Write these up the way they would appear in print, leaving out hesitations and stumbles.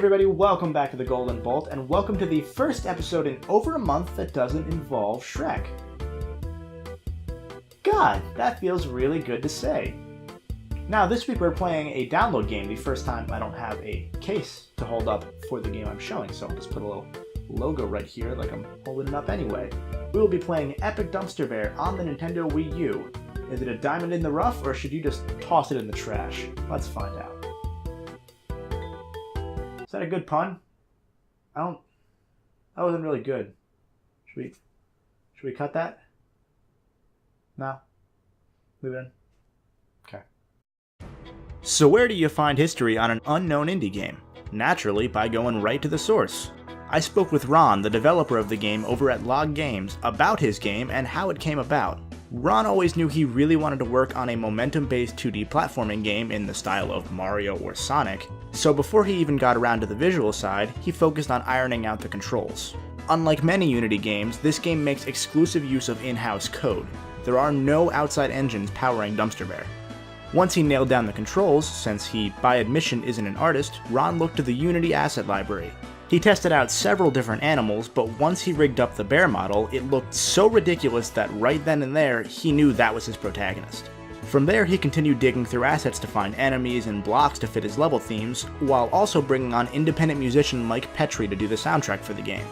everybody, welcome back to the Golden Bolt, and welcome to the first episode in over a month that doesn't involve Shrek. God, that feels really good to say. Now, this week we're playing a download game, the first time I don't have a case to hold up for the game I'm showing, so I'll just put a little logo right here like I'm holding it up anyway. We will be playing Epic Dumpster Bear on the Nintendo Wii U. Is it a diamond in the rough, or should you just toss it in the trash? Let's find out. Is that a good pun? That wasn't really good. Should we cut that? No? Leave it in? Okay. So where do you find history on an unknown indie game? Naturally, by going right to the source. I spoke with Ron, the developer of the game over at Log Games, about his game and how it came about. Ron always knew he really wanted to work on a momentum-based 2D platforming game in the style of Mario or Sonic, so before he even got around to the visual side, he focused on ironing out the controls. Unlike many Unity games, this game makes exclusive use of in-house code. There are no outside engines powering Dumpster Bear. Once he nailed down the controls, since he, by admission, isn't an artist, Ron looked to the Unity asset library. He tested out several different animals, but once he rigged up the bear model, it looked so ridiculous that right then and there, he knew that was his protagonist. From there, he continued digging through assets to find enemies and blocks to fit his level themes, while also bringing on independent musician Mike Petrie to do the soundtrack for the game.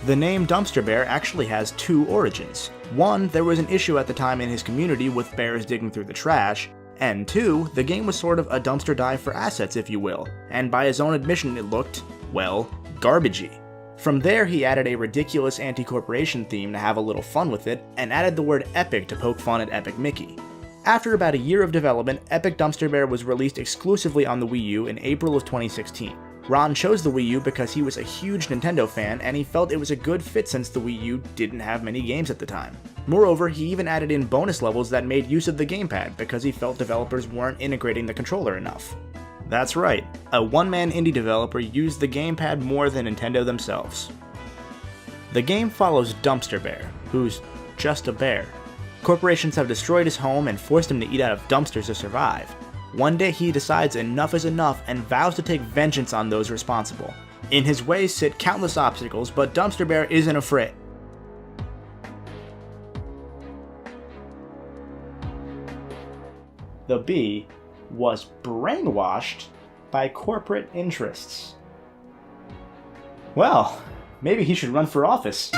The name Dumpster Bear actually has two origins. One, there was an issue at the time in his community with bears digging through the trash, and two, the game was sort of a dumpster dive for assets, if you will, and by his own admission it looked, well, garbagey. From there, he added a ridiculous anti-corporation theme to have a little fun with it, and added the word epic to poke fun at Epic Mickey. After about a year of development, Epic Dumpster Bear was released exclusively on the Wii U in April of 2016. Ron chose the Wii U because he was a huge Nintendo fan, and he felt it was a good fit since the Wii U didn't have many games at the time. Moreover, he even added in bonus levels that made use of the gamepad because he felt developers weren't integrating the controller enough. That's right, a one-man indie developer used the gamepad more than Nintendo themselves. The game follows Dumpster Bear, who's just a bear. Corporations have destroyed his home and forced him to eat out of dumpsters to survive. One day he decides enough is enough and vows to take vengeance on those responsible. In his way sit countless obstacles, but Dumpster Bear isn't afraid. The bee was brainwashed by corporate interests. Well, maybe he should run for office.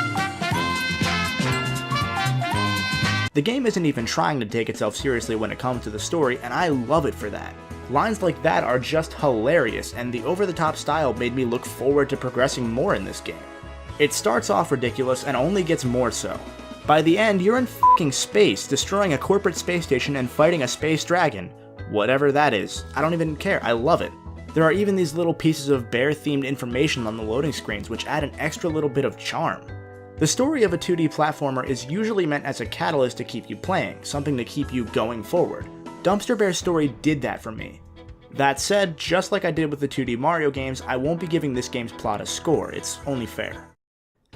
The game isn't even trying to take itself seriously when it comes to the story, and I love it for that. Lines like that are just hilarious, and the over-the-top style made me look forward to progressing more in this game. It starts off ridiculous and only gets more so. By the end, you're in f***ing space, destroying a corporate space station and fighting a space dragon. Whatever that is. I don't even care, I love it. There are even these little pieces of bear-themed information on the loading screens which add an extra little bit of charm. The story of a 2D platformer is usually meant as a catalyst to keep you playing, something to keep you going forward. Dumpster Bear's story did that for me. That said, just like I did with the 2D Mario games, I won't be giving this game's plot a score, it's only fair.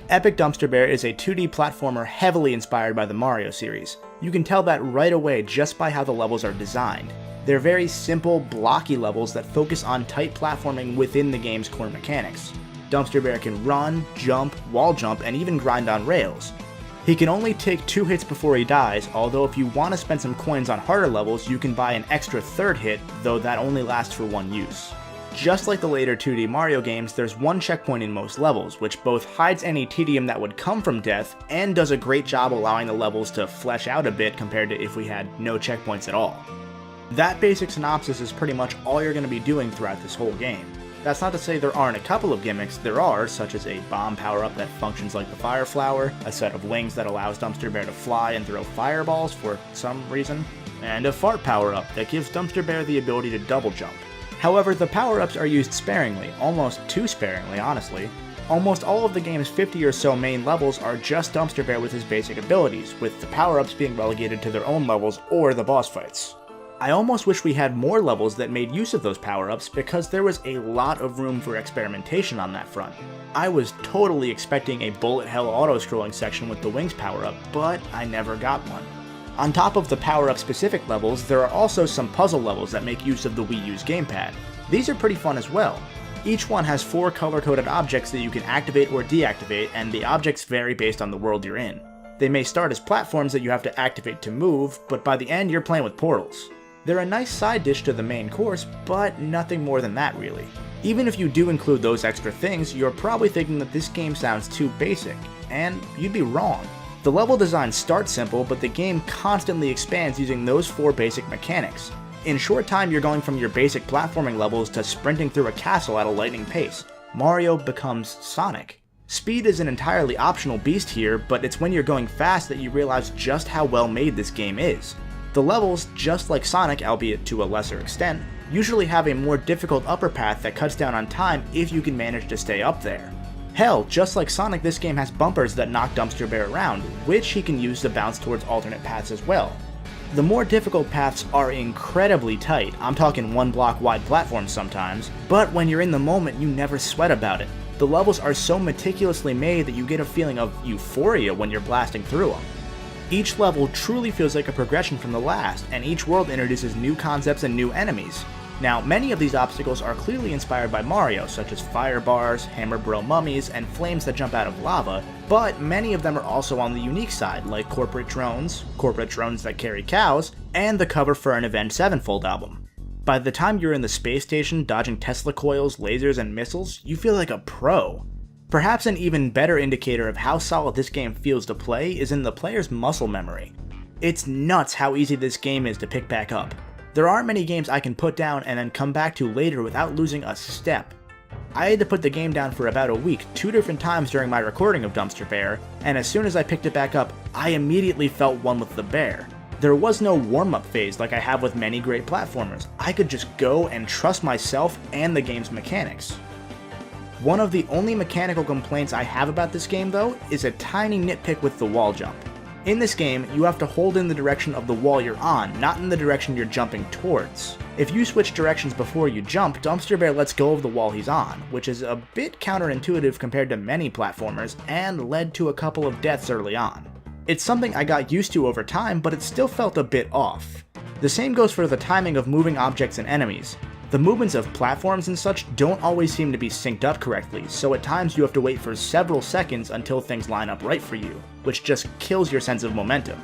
Epic Dumpster Bear is a 2D platformer heavily inspired by the Mario series. You can tell that right away just by how the levels are designed. They're very simple, blocky levels that focus on tight platforming within the game's core mechanics. Dumpster Bear can run, jump, wall jump, and even grind on rails. He can only take 2 hits before he dies, although if you want to spend some coins on harder levels, you can buy an extra 3rd hit, though that only lasts for 1 use. Just like the later 2D Mario games, there's one checkpoint in most levels, which both hides any tedium that would come from death, and does a great job allowing the levels to flesh out a bit compared to if we had no checkpoints at all. That basic synopsis is pretty much all you're going to be doing throughout this whole game. That's not to say there aren't a couple of gimmicks, there are, such as a bomb power-up that functions like the Fire Flower, a set of wings that allows Dumpster Bear to fly and throw fireballs for some reason, and a fart power-up that gives Dumpster Bear the ability to double jump. However, the power-ups are used sparingly, almost too sparingly, honestly. Almost all of the game's 50 or so main levels are just Dumpster Bear with his basic abilities, with the power-ups being relegated to their own levels or the boss fights. I almost wish we had more levels that made use of those power-ups because there was a lot of room for experimentation on that front. I was totally expecting a bullet hell auto-scrolling section with the wings power-up, but I never got one. On top of the power-up specific levels, there are also some puzzle levels that make use of the Wii U's gamepad. These are pretty fun as well. Each one has 4 color-coded objects that you can activate or deactivate, and the objects vary based on the world you're in. They may start as platforms that you have to activate to move, but by the end you're playing with portals. They're a nice side dish to the main course, but nothing more than that really. Even if you do include those extra things, you're probably thinking that this game sounds too basic, and you'd be wrong. The level design starts simple, but the game constantly expands using those 4 basic mechanics. In a short time, you're going from your basic platforming levels to sprinting through a castle at a lightning pace. Mario becomes Sonic. Speed is an entirely optional beast here, but it's when you're going fast that you realize just how well made this game is. The levels, just like Sonic, albeit to a lesser extent, usually have a more difficult upper path that cuts down on time if you can manage to stay up there. Hell, just like Sonic, this game has bumpers that knock Dumpster Bear around, which he can use to bounce towards alternate paths as well. The more difficult paths are incredibly tight, I'm talking 1 block wide platforms sometimes, but when you're in the moment you never sweat about it. The levels are so meticulously made that you get a feeling of euphoria when you're blasting through them. Each level truly feels like a progression from the last, and each world introduces new concepts and new enemies. Now, many of these obstacles are clearly inspired by Mario, such as fire bars, hammer bro mummies, and flames that jump out of lava, but many of them are also on the unique side, like corporate drones that carry cows, and the cover for an Avenged Sevenfold album. By the time you're in the space station dodging Tesla coils, lasers, and missiles, you feel like a pro. Perhaps an even better indicator of how solid this game feels to play is in the player's muscle memory. It's nuts how easy this game is to pick back up. There aren't many games I can put down and then come back to later without losing a step. I had to put the game down for about a week 2 different times during my recording of Dumpster Bear, and as soon as I picked it back up, I immediately felt one with the bear. There was no warm-up phase like I have with many great platformers. I could just go and trust myself and the game's mechanics. One of the only mechanical complaints I have about this game though is a tiny nitpick with the wall jump. In this game, you have to hold in the direction of the wall you're on, not in the direction you're jumping towards. If you switch directions before you jump, Dumpster Bear lets go of the wall he's on, which is a bit counterintuitive compared to many platformers, and led to a couple of deaths early on. It's something I got used to over time, but it still felt a bit off. The same goes for the timing of moving objects and enemies. The movements of platforms and such don't always seem to be synced up correctly, so at times you have to wait for several seconds until things line up right for you, which just kills your sense of momentum.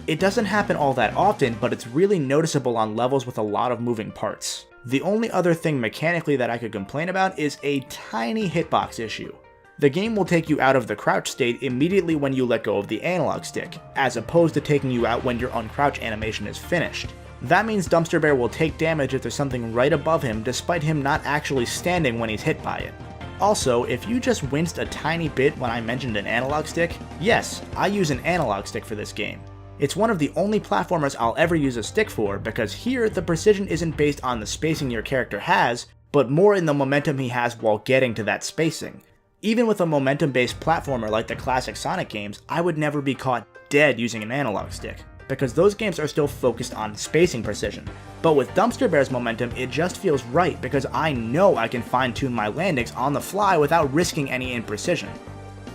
It doesn't happen all that often, but it's really noticeable on levels with a lot of moving parts. The only other thing mechanically that I could complain about is a tiny hitbox issue. The game will take you out of the crouch state immediately when you let go of the analog stick, as opposed to taking you out when your uncrouch animation is finished. That means Dumpster Bear will take damage if there's something right above him despite him not actually standing when he's hit by it. Also, if you just winced a tiny bit when I mentioned an analog stick, yes, I use an analog stick for this game. It's one of the only platformers I'll ever use a stick for because here the precision isn't based on the spacing your character has, but more in the momentum he has while getting to that spacing. Even with a momentum-based platformer like the classic Sonic games, I would never be caught dead using an analog stick, because those games are still focused on spacing precision. But with Dumpster Bear's momentum, it just feels right because I know I can fine-tune my landings on the fly without risking any imprecision.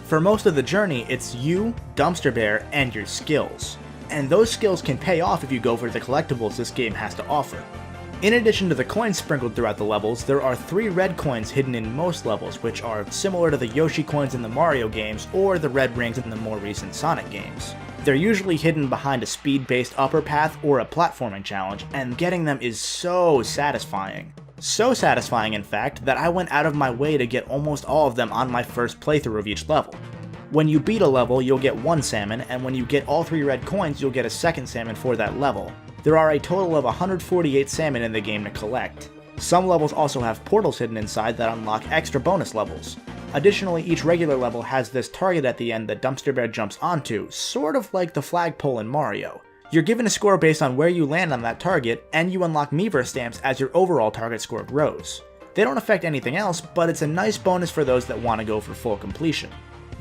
For most of the journey, it's you, Dumpster Bear, and your skills. And those skills can pay off if you go for the collectibles this game has to offer. In addition to the coins sprinkled throughout the levels, there are 3 red coins hidden in most levels, which are similar to the Yoshi coins in the Mario games or the red rings in the more recent Sonic games. They're usually hidden behind a speed-based upper path or a platforming challenge, and getting them is so satisfying. So satisfying, in fact, that I went out of my way to get almost all of them on my first playthrough of each level. When you beat a level, you'll get 1 salmon, and when you get all 3 red coins, you'll get a second salmon for that level. There are a total of 148 salmon in the game to collect. Some levels also have portals hidden inside that unlock extra bonus levels. Additionally, each regular level has this target at the end that Dumpster Bear jumps onto, sort of like the flagpole in Mario. You're given a score based on where you land on that target, and you unlock Miiverse stamps as your overall target score grows. They don't affect anything else, but it's a nice bonus for those that want to go for full completion.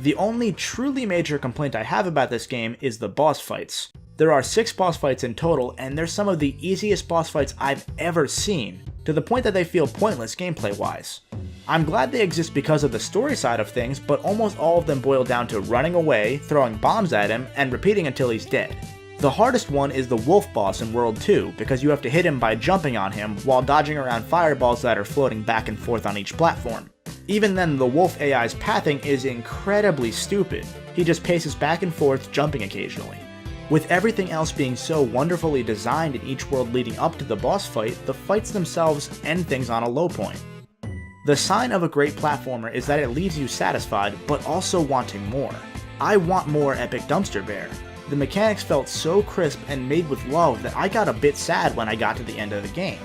The only truly major complaint I have about this game is the boss fights. There are 6 boss fights in total, and they're some of the easiest boss fights I've ever seen, to the point that they feel pointless gameplay-wise. I'm glad they exist because of the story side of things, but almost all of them boil down to running away, throwing bombs at him, and repeating until he's dead. The hardest one is the wolf boss in World 2, because you have to hit him by jumping on him while dodging around fireballs that are floating back and forth on each platform. Even then, the wolf AI's pathing is incredibly stupid. He just paces back and forth, jumping occasionally. With everything else being so wonderfully designed in each world leading up to the boss fight, the fights themselves end things on a low point. The sign of a great platformer is that it leaves you satisfied, but also wanting more. I want more Epic Dumpster Bear. The mechanics felt so crisp and made with love that I got a bit sad when I got to the end of the game.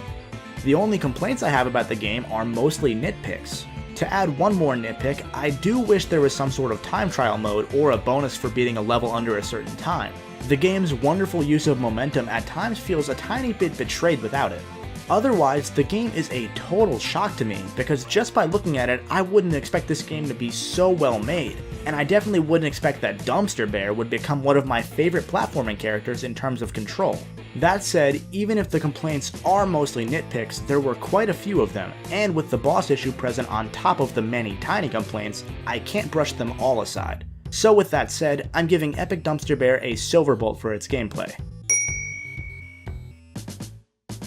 The only complaints I have about the game are mostly nitpicks. To add one more nitpick, I do wish there was some sort of time trial mode or a bonus for beating a level under a certain time. The game's wonderful use of momentum at times feels a tiny bit betrayed without it. Otherwise, the game is a total shock to me, because just by looking at it, I wouldn't expect this game to be so well made, and I definitely wouldn't expect that Dumpster Bear would become one of my favorite platforming characters in terms of control. That said, even if the complaints are mostly nitpicks, there were quite a few of them, and with the boss issue present on top of the many tiny complaints, I can't brush them all aside. So with that said, I'm giving Epic Dumpster Bear a silver bolt for its gameplay.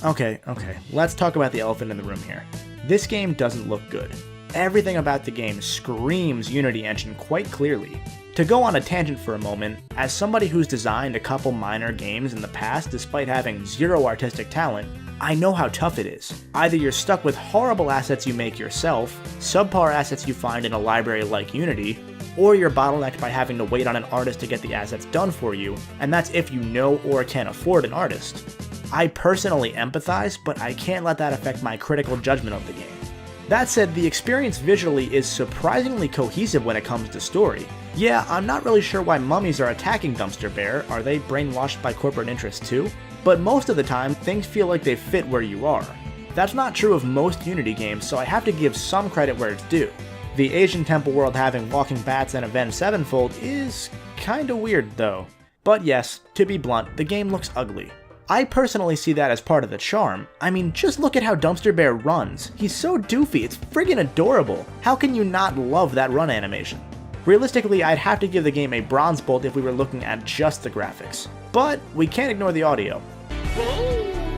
Okay, let's talk about the elephant in the room here. This game doesn't look good. Everything about the game screams Unity Engine quite clearly. To go on a tangent for a moment, as somebody who's designed a couple minor games in the past despite having zero artistic talent, I know how tough it is. Either you're stuck with horrible assets you make yourself, subpar assets you find in a library like Unity, or you're bottlenecked by having to wait on an artist to get the assets done for you, and that's if you know or can afford an artist. I personally empathize, but I can't let that affect my critical judgment of the game. That said, the experience visually is surprisingly cohesive when it comes to story. Yeah, I'm not really sure why mummies are attacking Dumpster Bear. Are they brainwashed by corporate interests too? But most of the time, things feel like they fit where you are. That's not true of most Unity games, so I have to give some credit where it's due. The Asian temple world having walking bats and Avenged Sevenfold is kinda weird though. But yes, to be blunt, the game looks ugly. I personally see that as part of the charm. I mean, just look at how Dumpster Bear runs. He's so doofy, it's friggin' adorable. How can you not love that run animation? Realistically, I'd have to give the game a bronze bolt if we were looking at just the graphics. But we can't ignore the audio.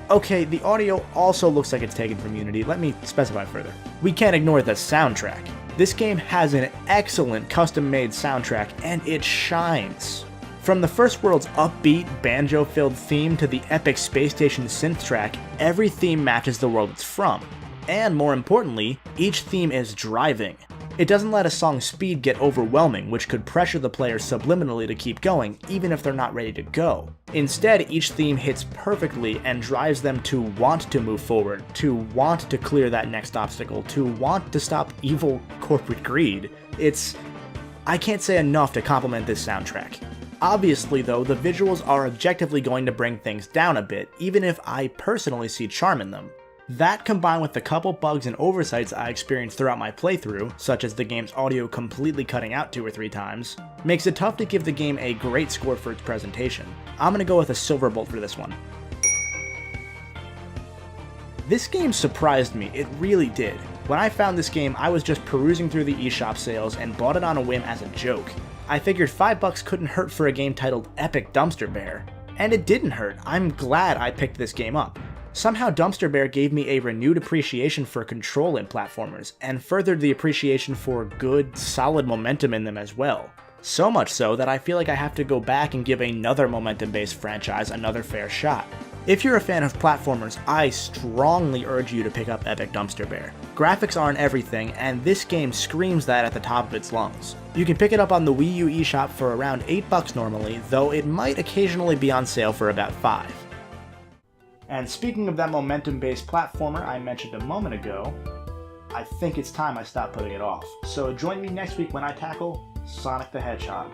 Okay, the audio also looks like it's taken from Unity. Let me specify further. We can't ignore the soundtrack. This game has an excellent custom-made soundtrack, and it shines. From the first world's upbeat, banjo-filled theme to the epic space station synth track, every theme matches the world it's from. And more importantly, each theme is driving. It doesn't let a song's speed get overwhelming, which could pressure the player subliminally to keep going, even if they're not ready to go. Instead, each theme hits perfectly and drives them to want to move forward, to want to clear that next obstacle, to want to stop evil corporate greed. I can't say enough to compliment this soundtrack. Obviously though, the visuals are objectively going to bring things down a bit, even if I personally see charm in them. That, combined with the couple bugs and oversights I experienced throughout my playthrough, such as the game's audio completely cutting out 2 or 3 times, makes it tough to give the game a great score for its presentation. I'm gonna go with a silver bolt for this one. This game surprised me, it really did. When I found this game, I was just perusing through the eShop sales and bought it on a whim as a joke. I figured $5 couldn't hurt for a game titled Epic Dumpster Bear. And it didn't hurt, I'm glad I picked this game up. Somehow Dumpster Bear gave me a renewed appreciation for control in platformers, and furthered the appreciation for good, solid momentum in them as well. So much so that I feel like I have to go back and give another momentum-based franchise another fair shot. If you're a fan of platformers, I strongly urge you to pick up Epic Dumpster Bear. Graphics aren't everything, and this game screams that at the top of its lungs. You can pick it up on the Wii U eShop for around $8 normally, though it might occasionally be on sale for about $5. And speaking of that momentum-based platformer I mentioned a moment ago, I think it's time I stop putting it off. So join me next week when I tackle Sonic the Hedgehog.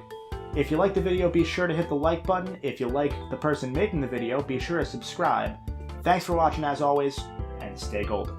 If you like the video, be sure to hit the like button. If you like the person making the video, be sure to subscribe. Thanks for watching as always, and stay golden.